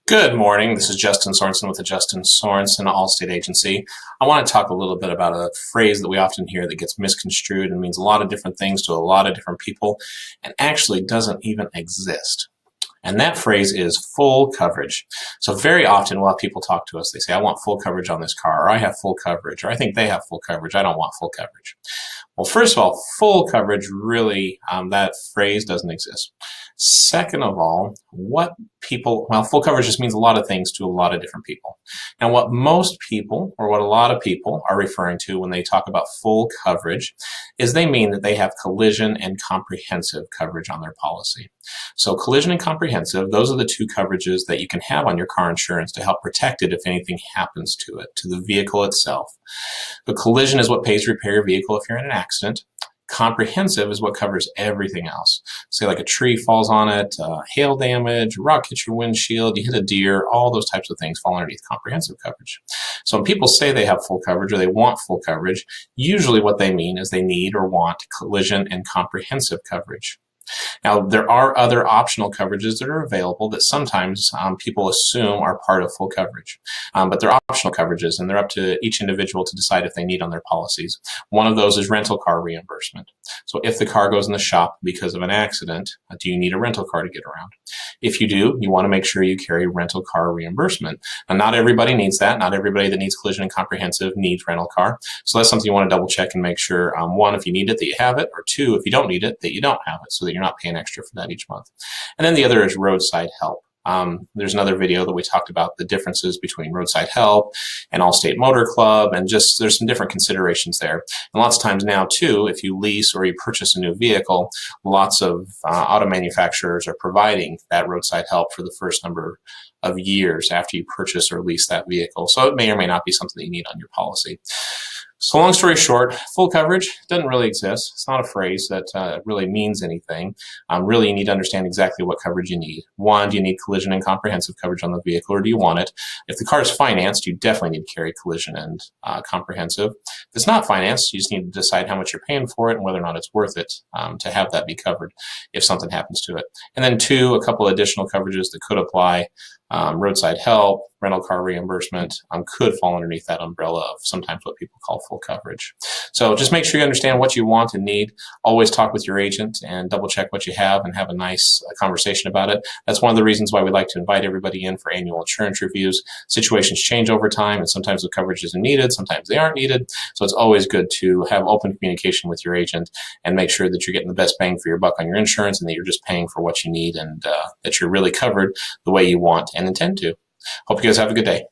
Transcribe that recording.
Good morning. This is Justin Sorensen with the Justin Sorensen Allstate Agency. I want to talk a little bit about a phrase that we often hear that gets misconstrued and means a lot of different things to a lot of different people and actually doesn't even exist. And that phrase is full coverage. So very often while people talk to us, they say, I want full coverage on this car, or I have full coverage, or I think they have full coverage. I don't want full coverage. Well, first of all, full coverage really, that phrase doesn't exist. Second of all, full coverage just means a lot of things to a lot of different people. And what most people, or what a lot of people are referring to when they talk about full coverage, is they mean that they have collision and comprehensive coverage on their policy. So collision and comprehensive, those are the two coverages that you can have on your car insurance to help protect it if anything happens to it, to the vehicle itself. But collision is what pays to repair your vehicle if you're in an accident. Comprehensive is what covers everything else. Say like a tree falls on it, hail damage, rock hits your windshield, you hit a deer, all those types of things fall underneath comprehensive coverage. So when people say they have full coverage or they want full coverage, usually what they mean is they need or want collision and comprehensive coverage. Now, there are other optional coverages that are available that sometimes people assume are part of full coverage. But they're optional coverages, and they're up to each individual to decide if they need on their policies. One of those is rental car reimbursement. So if the car goes in the shop because of an accident, do you need a rental car to get around? If you do, you want to make sure you carry rental car reimbursement. Now, not everybody needs that. Not everybody that needs collision and comprehensive needs rental car. So that's something you want to double check and make sure, one, if you need it, that you have it, or two, if you don't need it, that you don't have it, so that you're not paying extra for that each month. And then the other is roadside help. There's another video that we talked about the differences between roadside help and Allstate Motor Club, and just there's some different considerations there. And lots of times now too, if you lease or you purchase a new vehicle, lots of auto manufacturers are providing that roadside help for the first number of years after you purchase or lease that vehicle. So it may or may not be something that you need on your policy. So long story short, full coverage doesn't really exist. It's not a phrase that really means anything. Really, you need to understand exactly what coverage you need. One, do you need collision and comprehensive coverage on the vehicle, or do you want it? If the car is financed, you definitely need to carry collision and comprehensive. If it's not financed, you just need to decide how much you're paying for it and whether or not it's worth it to have that be covered if something happens to it. And then two, a couple additional coverages that could apply. Roadside help, rental car reimbursement could fall underneath that umbrella of sometimes what people call full coverage. So just make sure you understand what you want and need. Always talk with your agent and double check what you have and have a nice conversation about it. That's one of the reasons why we like to invite everybody in for annual insurance reviews. Situations change over time, and sometimes the coverage isn't needed, sometimes they aren't needed. So it's always good to have open communication with your agent and make sure that you're getting the best bang for your buck on your insurance and that you're just paying for what you need and that you're really covered the way you want and intend to. Hope you guys have a good day.